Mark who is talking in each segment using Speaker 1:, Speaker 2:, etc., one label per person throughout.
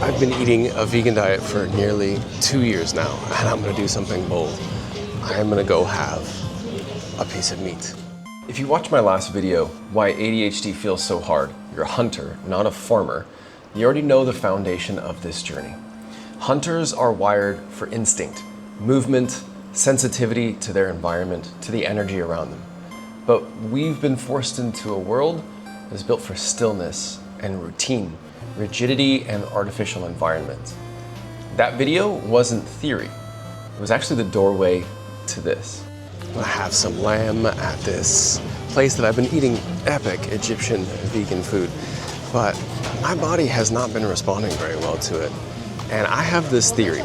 Speaker 1: I've been eating a vegan diet for nearly 2 years now, and I'm gonna do something bold. I'm gonna go have a piece of meat. If you watched my last video, why ADHD feels so hard, you're a hunter, not a farmer, you already know the foundation of this journey. Hunters are wired for instinct, movement, sensitivity to their environment, to the energy around them. But we've been forced into a world that's built for stillness and routine, rigidity and artificial environment. That video wasn't theory. It was actually the doorway to this. I'm gonna have some lamb at this place that I've been eating epic Egyptian vegan food, but my body has not been responding very well to it. And I have this theory.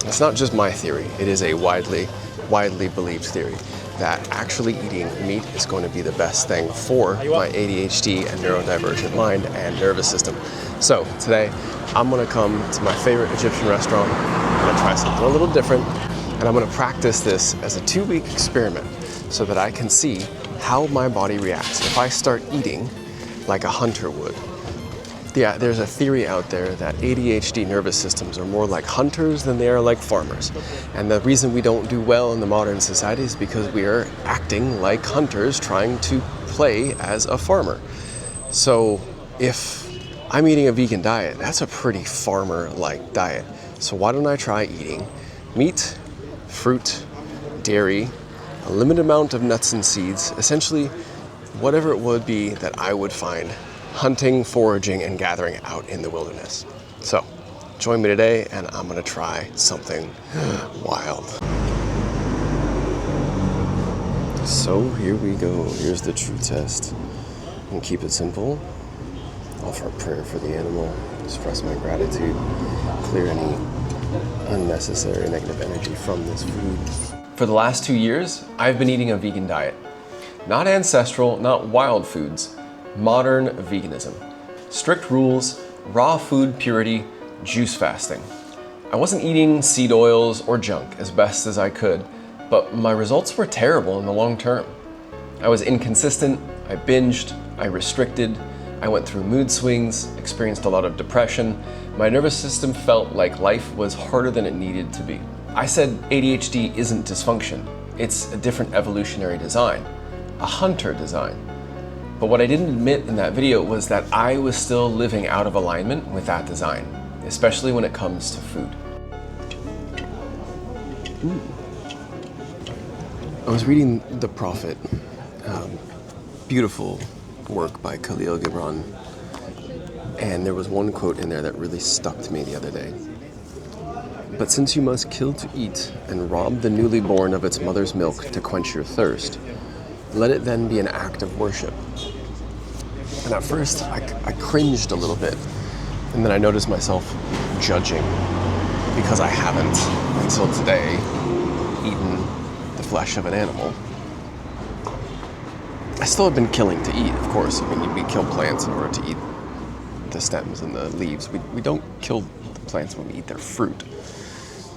Speaker 1: It's not just my theory, it is a widely believed theory that actually eating meat is going to be the best thing for my ADHD and neurodivergent mind and nervous system. So today, I'm gonna come to my favorite Egyptian restaurant. I'm gonna try something a little different, and I'm gonna practice this as a 2-week experiment so that I can see how my body reacts if I start eating like a hunter would. Yeah, there's a theory out there that ADHD nervous systems are more like hunters than they are like farmers. And the reason we don't do well in the modern society is because we are acting like hunters trying to play as a farmer. So if I'm eating a vegan diet, that's a pretty farmer-like diet. So why don't I try eating meat, fruit, dairy, a limited amount of nuts and seeds, essentially whatever it would be that I would find hunting, foraging, and gathering out in the wilderness. So, join me today and I'm gonna try something wild. So here we go, here's the true test. And keep it simple. Offer a prayer for the animal, express my gratitude, clear any unnecessary negative energy from this food. For the last 2 years, I've been eating a vegan diet. Not ancestral, not wild foods, modern veganism. Strict rules, raw food purity, juice fasting. I wasn't eating seed oils or junk as best as I could, but my results were terrible in the long term. I was inconsistent, I binged, I restricted, I went through mood swings, experienced a lot of depression. My nervous system felt like life was harder than it needed to be. I said ADHD isn't dysfunction, it's a different evolutionary design, a hunter design. But what I didn't admit in that video was that I was still living out of alignment with that design, especially when it comes to food. I was reading The Prophet, beautiful work by Khalil Gibran, and there was one quote in there that really stuck to me the other day. But since you must kill to eat and rob the newly born of its mother's milk to quench your thirst, let it then be an act of worship. And at first, I cringed a little bit, and then I noticed myself judging because I haven't, until today, eaten the flesh of an animal. I still have been killing to eat, of course. I mean, we kill plants in order to eat the stems and the leaves. We don't kill the plants when we eat their fruit,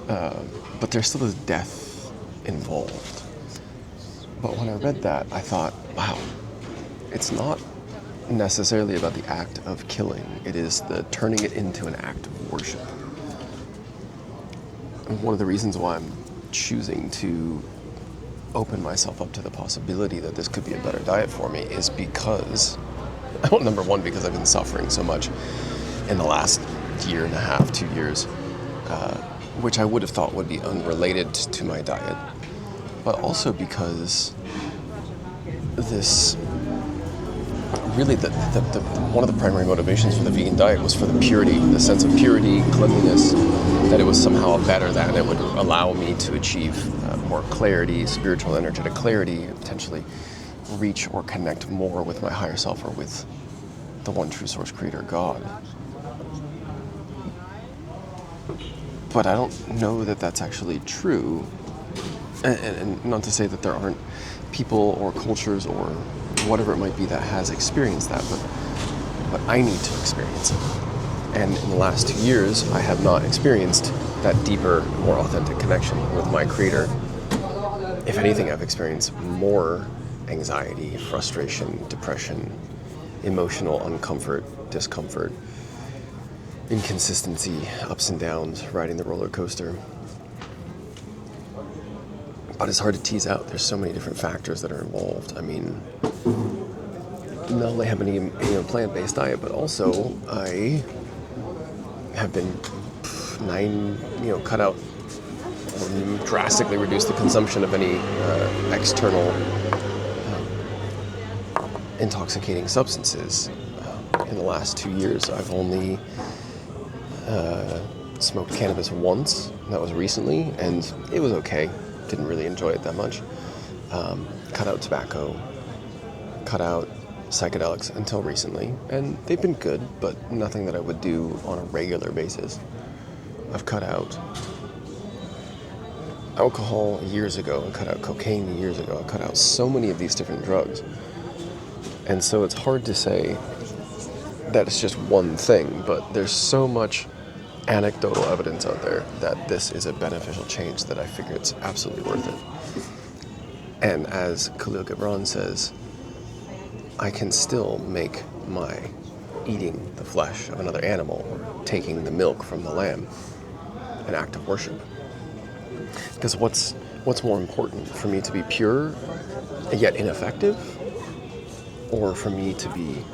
Speaker 1: but there still is death involved. But when I read that, I thought, wow, it's not necessarily about the act of killing. It is the turning it into an act of worship. And one of the reasons why I'm choosing to open myself up to the possibility that this could be a better diet for me is because, well, number one, because I've been suffering so much in the last year and a half, 2 years, which I would have thought would be unrelated to my diet, but also because this really one of the primary motivations for the vegan diet was for the purity, the sense of purity, cleanliness, that it was somehow better than it would allow me to achieve more clarity, spiritual energetic clarity, potentially reach or connect more with my higher self or with the one true source creator, God. But I don't know that that's actually true. And not to say that there aren't people or cultures or whatever it might be that has experienced that, but I need to experience it. And in the last 2 years, I have not experienced that deeper, more authentic connection with my creator. If anything, I've experienced more anxiety, frustration, depression, emotional uncomfort, discomfort. inconsistency, ups and downs, riding the roller coaster. But it's hard to tease out. There's so many different factors that are involved. I mean, not only have any plant-based diet, but also I have been cut out or drastically reduced the consumption of any external intoxicating substances. In the last 2 years, I've only smoked cannabis once. That was recently, and it was okay. Didn't really enjoy it that much. Cut out tobacco, cut out psychedelics until recently, and they've been good, but nothing that I would do on a regular basis. I've cut out alcohol years ago, I cut out cocaine years ago, I cut out so many of these different drugs. And so it's hard to say that it's just one thing, but there's so much anecdotal evidence out there that this is a beneficial change that I figure it's absolutely worth it. And as Khalil Gibran says, I can still make my eating the flesh of another animal or taking the milk from the lamb an act of worship. Because what's more important, for me to be pure yet ineffective, or for me to be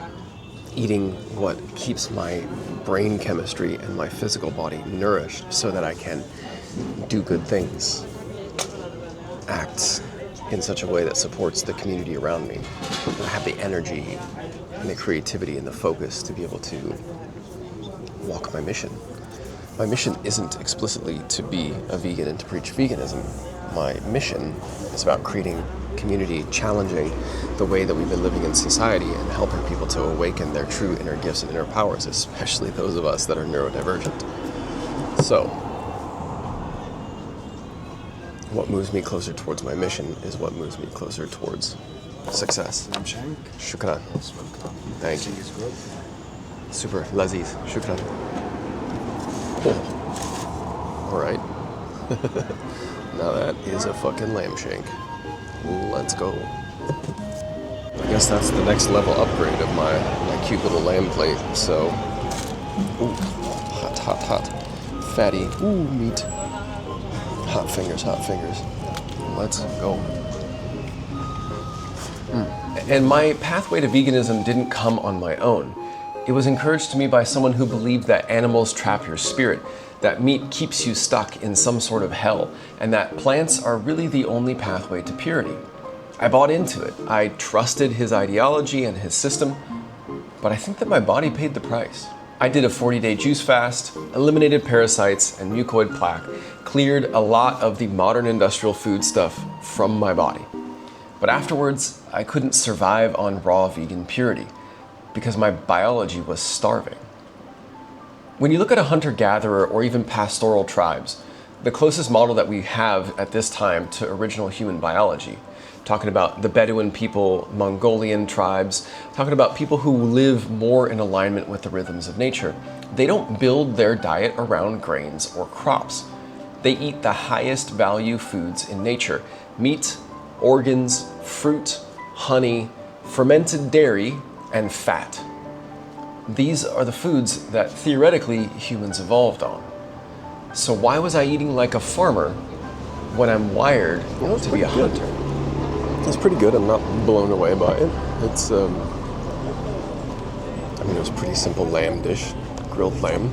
Speaker 1: eating what keeps my brain chemistry and my physical body nourished so that I can do good things, act in such a way that supports the community around me, and I have the energy and the creativity and the focus to be able to walk my mission. My mission isn't explicitly to be a vegan and to preach veganism. My mission is about creating community, challenging the way that we've been living in society and helping people to awaken their true inner gifts and inner powers, especially those of us that are neurodivergent. So, what moves me closer towards my mission is what moves me closer towards success. Shukran. Thank you. Super. Laziz. Shukran. Oh. All right. Now that is a fucking lamb shank. Let's go. I guess that's the next level upgrade of my cute little lamb plate. So, ooh, hot, hot, hot. Fatty, ooh, meat. Hot fingers, hot fingers. Let's go. And my pathway to veganism didn't come on my own. It was encouraged to me by someone who believed that animals trap your spirit, that meat keeps you stuck in some sort of hell, and that plants are really the only pathway to purity. I bought into it. I trusted his ideology and his system, but I think that my body paid the price. I did a 40-day juice fast, eliminated parasites and mucoid plaque, cleared a lot of the modern industrial food stuff from my body. But afterwards, I couldn't survive on raw vegan purity because my biology was starving. When you look at a hunter-gatherer or even pastoral tribes, the closest model that we have at this time to original human biology, talking about the Bedouin people, Mongolian tribes, talking about people who live more in alignment with the rhythms of nature, they don't build their diet around grains or crops. They eat the highest value foods in nature: meat, organs, fruit, honey, fermented dairy, and fat. These are the foods that theoretically humans evolved on. So why was I eating like a farmer when I'm wired to be a hunter? It's pretty good. I'm not blown away by it. It's, it was a pretty simple lamb dish, grilled lamb.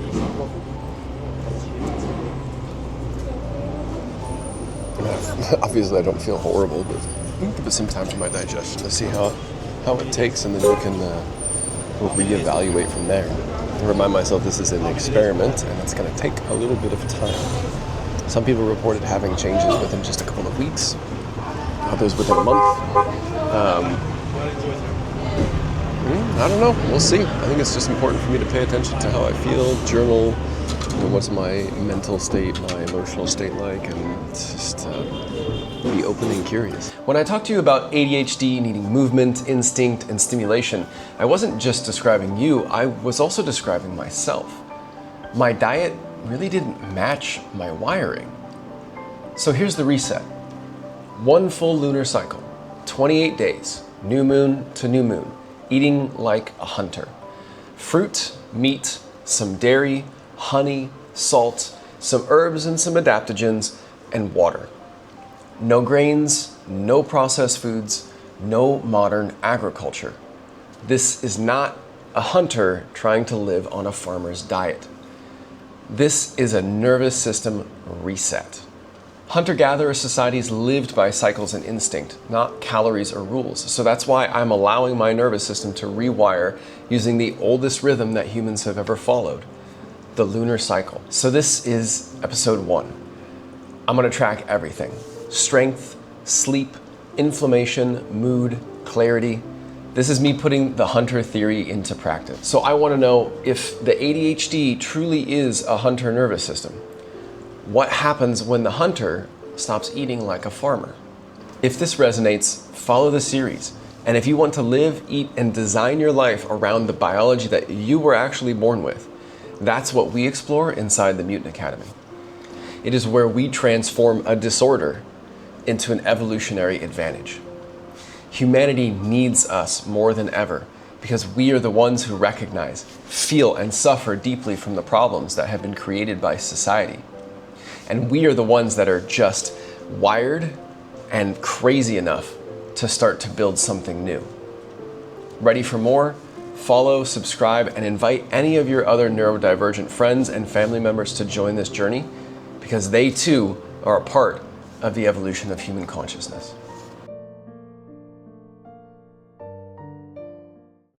Speaker 1: Obviously I don't feel horrible, but give it some time for my digestion to see how it takes, and then we can we'll reevaluate from there. I remind myself this is an experiment and it's going to take a little bit of time. Some people reported having changes within just a couple of weeks, others within a month. I don't know, we'll see. I think it's just important for me to pay attention to how I feel, journal, what's my mental state, my emotional state like, and just be open and curious. When I talk to you about ADHD needing movement, instinct, and stimulation, I wasn't just describing you, I was also describing myself. My diet really didn't match my wiring. So here's the reset. 1 full lunar cycle, 28 days, new moon to new moon, eating like a hunter. Fruit, meat, some dairy, honey, salt, some herbs and some adaptogens, and water. No grains, no processed foods, no modern agriculture. This is not a hunter trying to live on a farmer's diet. This is a nervous system reset. Hunter-gatherer societies lived by cycles and instinct, not calories or rules. So that's why I'm allowing my nervous system to rewire using the oldest rhythm that humans have ever followed, the lunar cycle. So this is episode 1. I'm going to track everything: strength, sleep, inflammation, mood, clarity. This is me putting the hunter theory into practice. So I want to know if the ADHD truly is a hunter nervous system. What happens when the hunter stops eating like a farmer? If this resonates, follow the series. And if you want to live, eat, and design your life around the biology that you were actually born with, that's what we explore inside the Mutant Academy. It is where we transform a disorder into an evolutionary advantage. Humanity needs us more than ever because we are the ones who recognize, feel, and suffer deeply from the problems that have been created by society. And we are the ones that are just wired and crazy enough to start to build something new. Ready for more? Follow, subscribe, and invite any of your other neurodivergent friends and family members to join this journey because they too are a part of the evolution of human consciousness.